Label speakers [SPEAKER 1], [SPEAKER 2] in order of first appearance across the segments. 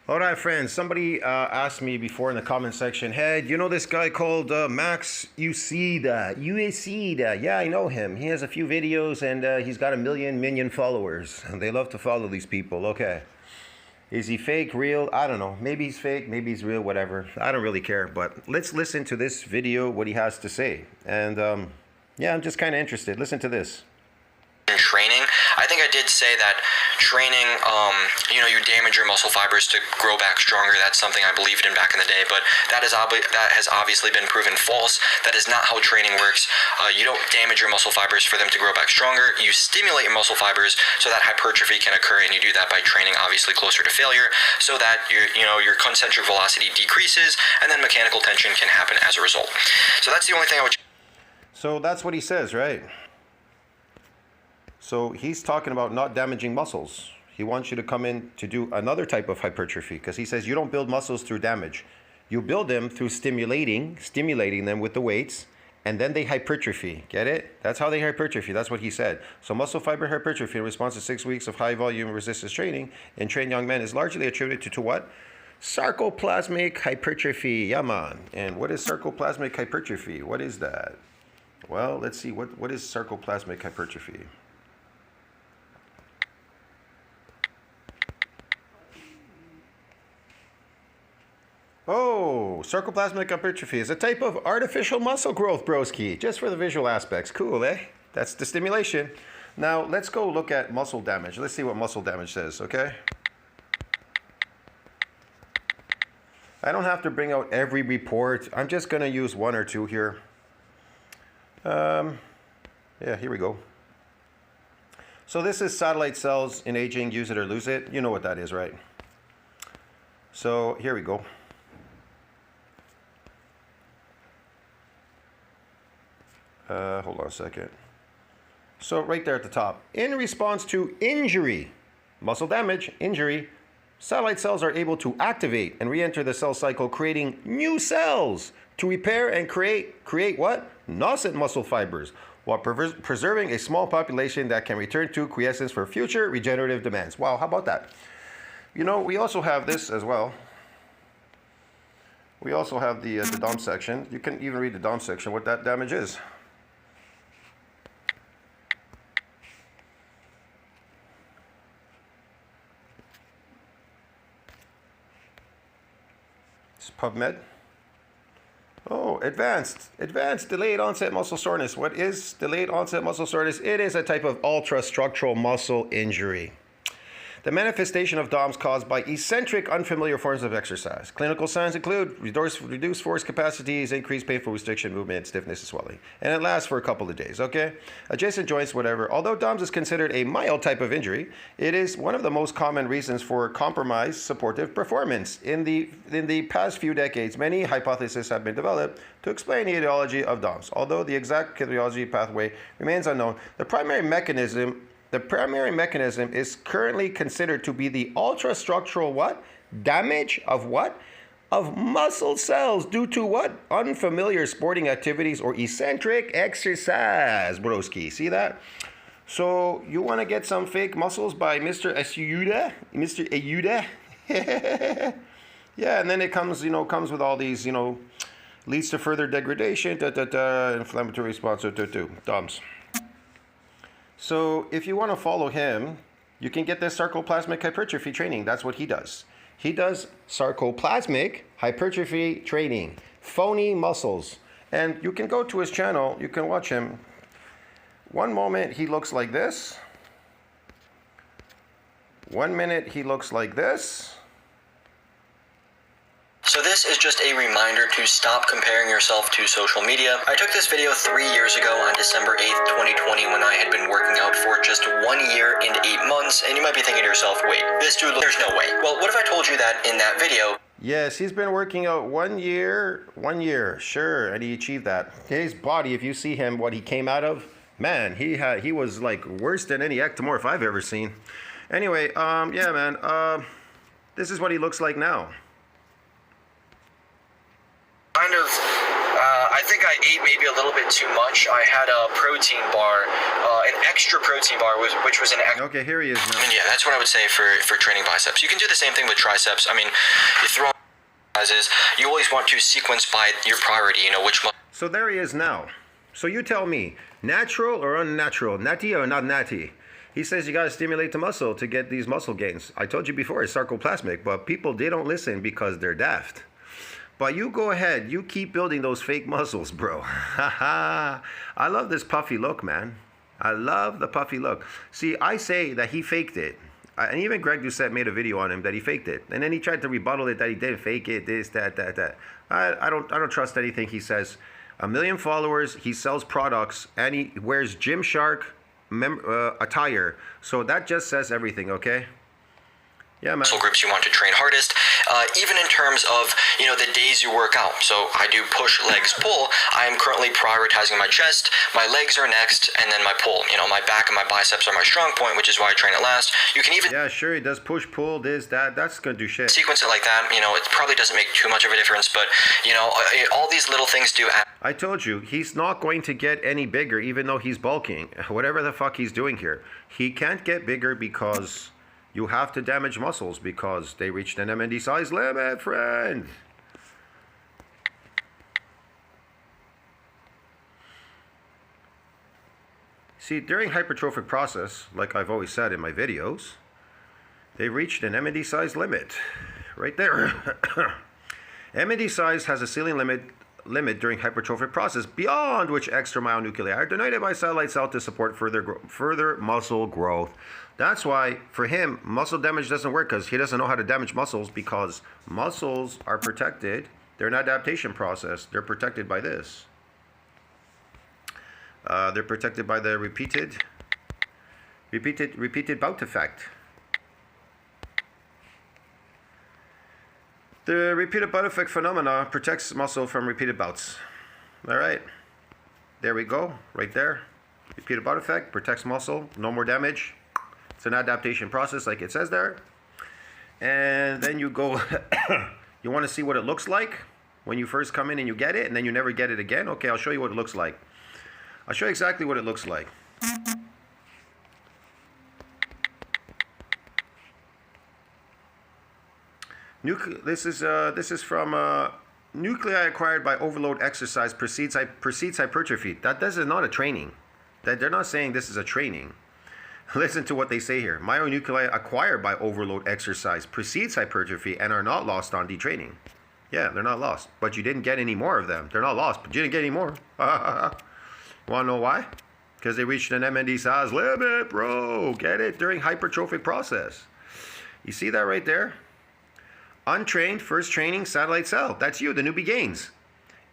[SPEAKER 1] All right, friends. Somebody asked me before in the comment section, hey, do you know this guy called MaxEuceda? Euceda. Yeah, I know him. He has a few videos and he's got a million followers. And they love to follow these people. Okay. Is he fake, real? I don't know. Maybe he's fake, maybe he's real, whatever. I don't really care. But let's listen to this video, what he has to say. And yeah, I'm just kind of interested. Listen to this.
[SPEAKER 2] Training, I think I did say that training, you damage your muscle fibers to grow back stronger. That's something I believed in back in the day, but that has obviously been proven false. That is not how training works. You don't damage your muscle fibers for them to grow back stronger. You stimulate your muscle fibers so that hypertrophy can occur, and you do that by training obviously closer to failure, so that your concentric velocity decreases, and then mechanical tension can happen as a result. So that's the only thing I would.
[SPEAKER 1] So that's what he says, right? So he's talking about not damaging muscles. He wants you to come in to do another type of hypertrophy, because he says you don't build muscles through damage. You build them through stimulating them with the weights, and then they hypertrophy. Get it? That's how they hypertrophy. That's what he said. So muscle fiber hypertrophy in response to 6 weeks of high volume resistance training in trained young men is largely attributed to what? Sarcoplasmic hypertrophy. Yeah, man. And what is sarcoplasmic hypertrophy? What is that? Well, let's see. What is sarcoplasmic hypertrophy? Oh, sarcoplasmic hypertrophy is a type of artificial muscle growth, broski. Just for the visual aspects. Cool, eh? That's the stimulation. Now, let's go look at muscle damage. Let's see what muscle damage says, okay? I don't have to bring out every report. I'm just going to use one or two here. Yeah, here we go. So this is satellite cells in aging, use it or lose it. You know what that is, right? So here we go. Hold on a second. So right there at the top, in response to injury, muscle damage, injury, satellite cells are able to activate and re-enter the cell cycle, creating new cells to repair and create what? Nascent muscle fibers, while preserving a small population that can return to quiescence for future regenerative demands. Wow, how about that? You know, we also have this as well. We also have the DOM section. You can even read the DOM section, what that damage is. PubMed. Oh, advanced delayed onset muscle soreness. What is delayed onset muscle soreness? It is a type of ultra-structural muscle injury. The manifestation of DOMs caused by eccentric, unfamiliar forms of exercise. Clinical signs include reduced force capacities, increased painful restriction, movement, stiffness, and swelling. And it lasts for a couple of days, okay? Adjacent joints, whatever. Although DOMs is considered a mild type of injury, it is one of the most common reasons for compromised supportive performance. In the past few decades, many hypotheses have been developed to explain the etiology of DOMs. Although the exact etiology pathway remains unknown, the primary mechanism is currently considered to be the ultrastructural what? Damage of what? Of muscle cells due to what? Unfamiliar sporting activities or eccentric exercise, broski. See that? So you want to get some fake muscles by Mr. Euceda? Mr. Euceda? Yeah, and then it comes with all these, leads to further degradation, inflammatory response, DOMs. So if you want to follow him, you can get this sarcoplasmic hypertrophy training. That's what he does. He does sarcoplasmic hypertrophy training, phony muscles. And you can go to his channel, you can watch him. One moment he looks like this. 1 minute he looks like this.
[SPEAKER 2] So this is just a reminder to stop comparing yourself to social media. I took this video 3 years ago on December 8th, 2020, when I had been working out for just 1 year and 8 months, and you might be thinking to yourself, wait, this dude, there's no way. Well, what if I told you that in that video?
[SPEAKER 1] Yes, he's been working out 1 year, sure, and he achieved that. His body, if you see him, what he came out of, man, he was like worse than any ectomorph I've ever seen. Anyway, yeah, man, this is what he looks like now.
[SPEAKER 2] Kind of, I think I ate maybe a little bit too much. I had a protein bar, an extra protein bar, which was an extra.
[SPEAKER 1] Okay, here he is now.
[SPEAKER 2] And yeah, that's what I would say for training biceps. You can do the same thing with triceps. I mean, you throw exercises. You always want to sequence by your priority. You know which one.
[SPEAKER 1] So there he is now. So you tell me, natural or unnatural, natty or not natty? He says you got to stimulate the muscle to get these muscle gains. I told you before, it's sarcoplasmic, but people, they don't listen because they're daft. But you go ahead, you keep building those fake muscles, bro. I love this puffy look, man. I love the puffy look. See, I say that he faked it. And even Greg Doucette made a video on him that he faked it. And then he tried to rebuttal it that he didn't fake it, this, that. I don't trust anything he says. 1 million followers, he sells products, and he wears Gymshark attire. So that just says everything, okay? Yeah, man.
[SPEAKER 2] Muscle groups you want to train hardest, even in terms of, you know, the days you work out. So I do push, legs, pull. I am currently prioritizing my chest, my legs are next, and then my pull. You know, my back and my biceps are my strong point, which is why I train it last. You can even...
[SPEAKER 1] Yeah, sure, he does push, pull, this, that. That's gonna do shit.
[SPEAKER 2] Sequence it like that. You know, it probably doesn't make too much of a difference, but, you know, all these little things do add.
[SPEAKER 1] I told you, he's not going to get any bigger, even though he's bulking. Whatever the fuck he's doing here. He can't get bigger because... You have to damage muscles because they reached an MND size limit, friend. See, during hypertrophic process, like I've always said in my videos, they reached an MND size limit. Right there. MND size has a ceiling limit during hypertrophic process, beyond which extra myonuclei are donated by satellite cell to support further muscle growth. That's why, for him, muscle damage doesn't work, because he doesn't know how to damage muscles, because muscles are protected. They're an adaptation process. They're protected by this. They're protected by the repeated bout effect. The repeated bout effect phenomena protects muscle from repeated bouts. All right. There we go. Right there. Repeated bout effect protects muscle. No more damage. It's an adaptation process like it says there. And then you go, you want to see what it looks like when you first come in and you get it, and then you never get it again? Okay, I'll show you what it looks like. I'll show you exactly what it looks like. This is from nuclei acquired by overload exercise precedes hypertrophy. That is not a training. They're not saying this is a training. Listen to what they say here. Myonuclei acquired by overload exercise precedes hypertrophy and are not lost on detraining. Yeah, they're not lost. But you didn't get any more of them. They're not lost, but you didn't get any more. Want to know why? Because they reached an MND size limit, bro. Get it? During hypertrophic process. You see that right there? Untrained, first training, satellite cell. That's you, the newbie gains.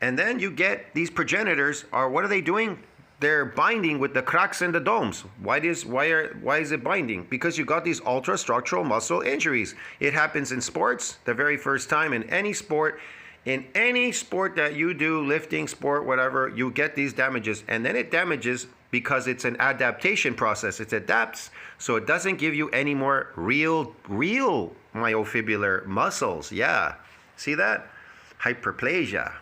[SPEAKER 1] And then you get these progenitors are, what are they doing? They're binding with the cracks in the domes. Why is it binding? Because you got these ultra structural muscle injuries. It happens in sports, the very first time in any sport. In any sport that you do, lifting, sport, whatever, you get these damages. And then it damages because it's an adaptation process. It adapts, so it doesn't give you any more real myofibrillar muscles. Yeah. See that? Hyperplasia.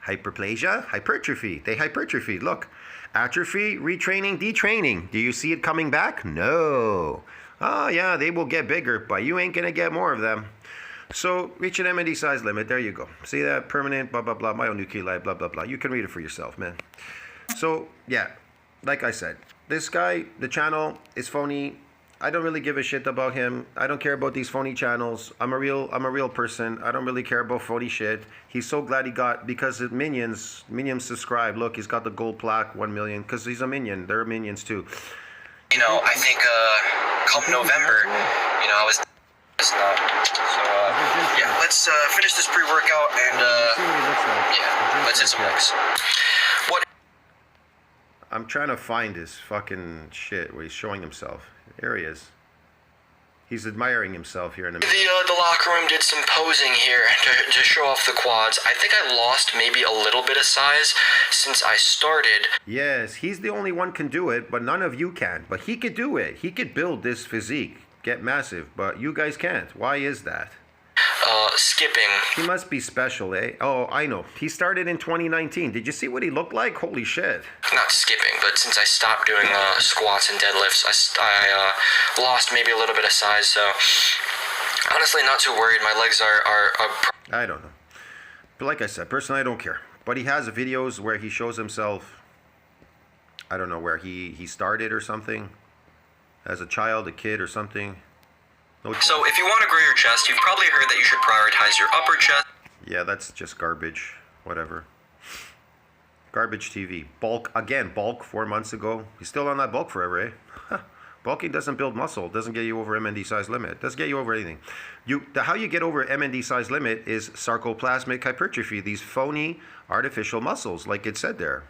[SPEAKER 1] Hyperplasia, hypertrophy. They hypertrophy. Look. Atrophy, retraining, detraining. Do you see it coming back? No. Oh, yeah, they will get bigger, but you ain't going to get more of them. So, reach an MND size limit. There you go. See that? Permanent, blah, blah, blah, myonuclei, blah, blah, blah. You can read it for yourself, man. So, yeah, like I said, this guy, the channel is phony. I don't really give a shit about him. I don't care about these phony channels. I'm a real person. I don't really care about phony shit. He's so glad he got, because his minions subscribe. Look, he's got the gold plaque, 1 million, because he's a minion. They're minions too.
[SPEAKER 2] You know, I think come November, you know, I was yeah, let's finish this pre-workout and yeah, let's hit some legs. What?
[SPEAKER 1] I'm trying to find his fucking shit where he's showing himself. There he is. He's admiring himself here in the
[SPEAKER 2] The locker room did some posing here to show off the quads. I think I lost maybe a little bit of size since I started.
[SPEAKER 1] Yes, he's the only one can do it, but none of you can. But he could do it. He could build this physique, get massive, but you guys can't. Why is that?
[SPEAKER 2] skipping.
[SPEAKER 1] He must be special, eh? Oh, I know. He started in 2019. Did you see what he looked like? Holy shit.
[SPEAKER 2] Not skipping, but since I stopped doing squats and deadlifts, I lost maybe a little bit of size. So honestly, not too worried. My legs are
[SPEAKER 1] I don't know. But like I said, personally, I don't care. But he has videos where he shows himself, I don't know, where he started or something. As a child, a kid or something. No.
[SPEAKER 2] So if you want to grow your chest, you've probably heard that you should prioritize your upper chest.
[SPEAKER 1] Yeah, that's just garbage. Whatever. Garbage TV. Bulk. Again, bulk 4 months ago. He's still on that bulk forever, eh? Bulking doesn't build muscle. Doesn't get you over MND size limit. Doesn't get you over anything. How you get over MND size limit is sarcoplasmic hypertrophy. These phony artificial muscles, like it said there.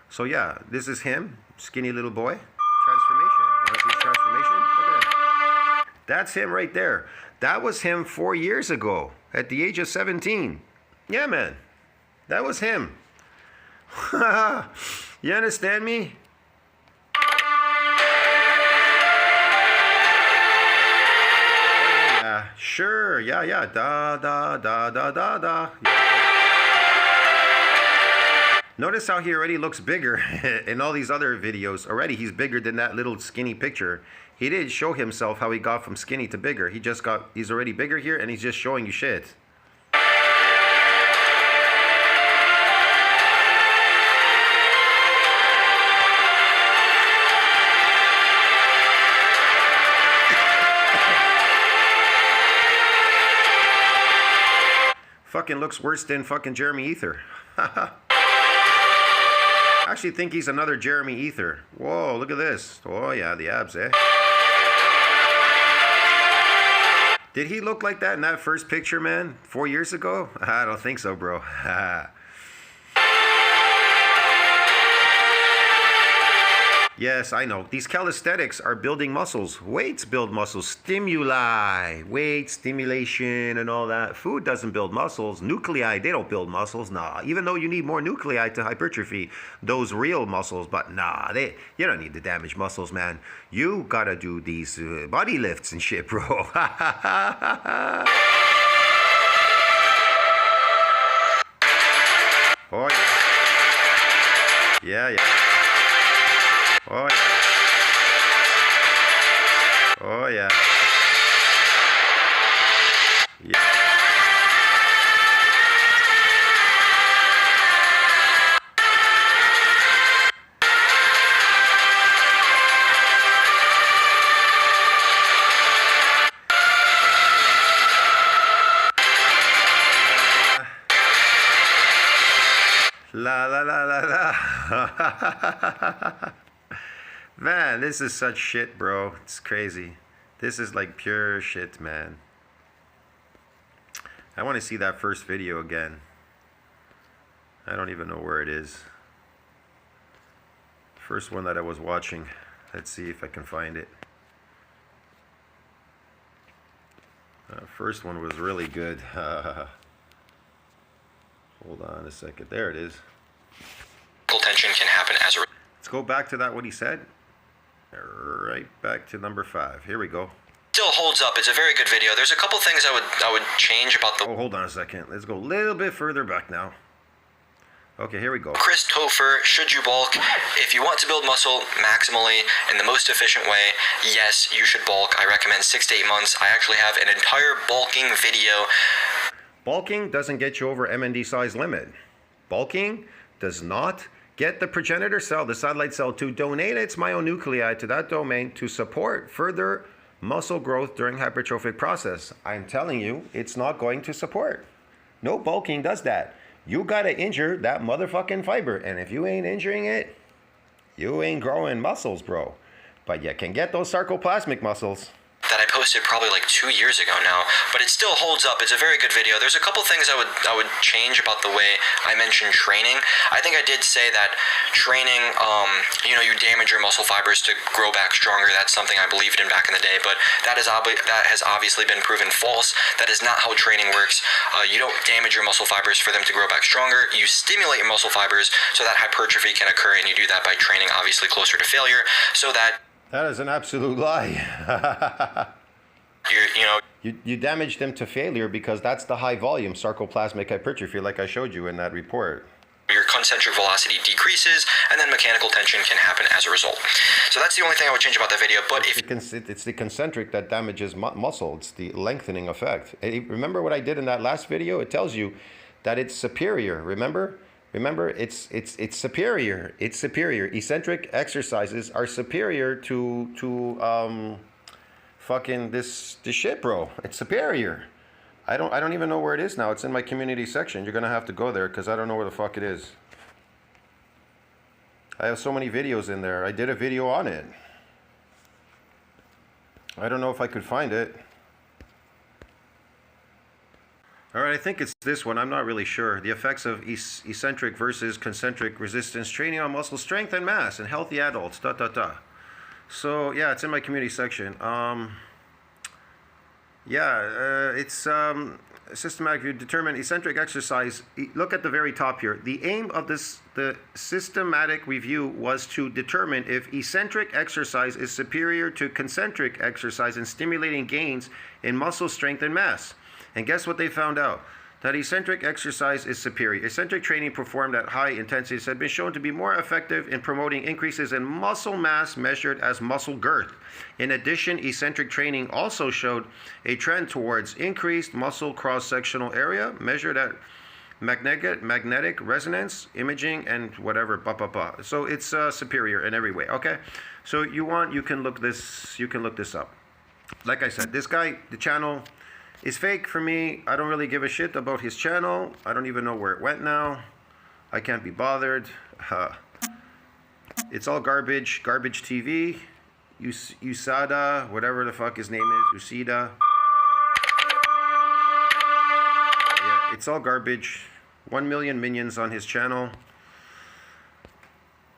[SPEAKER 1] So yeah, this is him. Skinny little boy. Transformation. Want to see transformation? Look at him. That's him right there. That was him 4 years ago at the age of 17. Yeah, man. That was him. You understand me? Yeah, sure. Yeah. Da, da, da, da, da, da. Yeah. Notice how he already looks bigger in all these other videos. Already he's bigger than that little skinny picture. He didn't show himself how he got from skinny to bigger. He's already bigger here and he's just showing you shit. Fucking looks worse than fucking Jeremy Ether. I actually think he's another Jeremy Ether. Whoa, look at this. Oh yeah, the abs, eh? Did he look like that in that first picture, man? 4 years ago? I don't think so, bro. Yes, I know. These calisthenics are building muscles. Weights build muscles. Stimuli. Weight, stimulation, and all that. Food doesn't build muscles. Nuclei, they don't build muscles. Nah. Even though you need more nuclei to hypertrophy those real muscles. But nah, you don't need to damage muscles, man. You gotta do these body lifts and shit, bro. Oh, yeah. Yeah. Oh yeah. Oh yeah. Yeah. La la la la la. Man, this is such shit, bro. It's crazy. This is like pure shit, man. I want to see that first video again. I don't even know where it is. First one that I was watching. Let's see if I can find it. First one was really good. Hold on a second. There it is.
[SPEAKER 2] Tension can happen as a...
[SPEAKER 1] Let's go back to that, what he said. Right back to number 5. Here we go.
[SPEAKER 2] Still holds up. It's a very good video. There's a couple things I would change about the...
[SPEAKER 1] Oh, hold on a second. Let's go a little bit further back now. Okay, here we go.
[SPEAKER 2] Chris Topher, should you bulk? If you want to build muscle maximally in the most efficient way, yes, you should bulk. I recommend 6 to 8 months. I actually have an entire bulking video.
[SPEAKER 1] Bulking doesn't get you over MND size limit. Bulking does not get the progenitor cell, the satellite cell, to donate its myonuclei to that domain to support further muscle growth during hypertrophic process. I'm telling you, it's not going to support. No bulking does that. You gotta injure that motherfucking fiber. And if you ain't injuring it, you ain't growing muscles, bro. But you can get those sarcoplasmic muscles.
[SPEAKER 2] That I posted probably like 2 years ago now, but it still holds up. It's a very good video. There's a couple things I would change about the way I mentioned training. I think I did say that training, you damage your muscle fibers to grow back stronger. That's something I believed in back in the day, but that has obviously been proven false. That is not how training works. You don't damage your muscle fibers for them to grow back stronger. You stimulate your muscle fibers so that hypertrophy can occur, and you do that by training obviously closer to failure, so that
[SPEAKER 1] that is an absolute lie. You damage them to failure because that's the high volume sarcoplasmic hypertrophy, like I showed you in that report.
[SPEAKER 2] Your concentric velocity decreases, and then mechanical tension can happen as a result. So that's the only thing I would change about that video. But
[SPEAKER 1] It's the concentric that damages muscle. It's the lengthening effect. Remember what I did in that last video? It tells you that it's superior. Remember, it's superior. It's superior. Eccentric exercises are superior to fucking this shit, bro. It's superior. I don't even know where it is now. It's in my community section. You're gonna have to go there because I don't know where the fuck it is. I have so many videos in there. I did a video on it. I don't know if I could find it. All right, I think it's this one. I'm not really sure. The effects of eccentric versus concentric resistance training on muscle strength and mass in healthy adults. So yeah, it's in my community section. It's systematic review. Determine eccentric exercise. Look at the very top here. The aim of the systematic review was to determine if eccentric exercise is superior to concentric exercise in stimulating gains in muscle strength and mass. And guess what they found out? That eccentric exercise is superior. Eccentric training performed at high intensities had been shown to be more effective in promoting increases in muscle mass measured as muscle girth. In addition, eccentric training also showed a trend towards increased muscle cross-sectional area measured at magnetic resonance imaging and whatever. So it's superior in every way. Okay, so you can look this up. Like I said, this guy, the channel is fake for me. I don't really give a shit about his channel. I don't even know where it went now. I can't be bothered. It's all garbage. Garbage TV. Euceda, whatever the fuck his name is. Euceda. Yeah, it's all garbage. 1 million minions on his channel.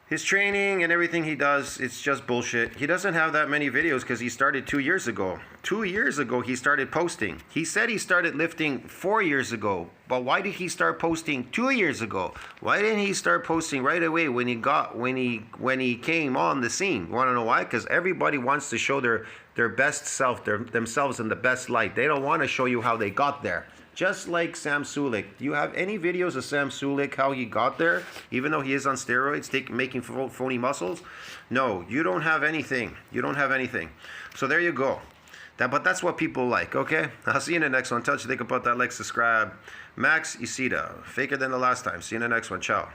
[SPEAKER 1] His training and everything he does, it's just bullshit. He doesn't have that many videos because he started 2 years ago. 2 years ago, he started posting. He said he started lifting 4 years ago. But why did he start posting 2 years ago? Why didn't he start posting right away when he came on the scene? You want to know why? Because everybody wants to show their best self, themselves in the best light. They don't want to show you how they got there. Just like Sam Sulek. Do you have any videos of Sam Sulek, how he got there, even though he is on steroids, making phony muscles? No, you don't have anything. You don't have anything. So there you go. But that's what people like, okay? I'll see you in the next one. Tell us what you think about that. Like, subscribe. MaxEuceda. Faker than the last time. See you in the next one. Ciao.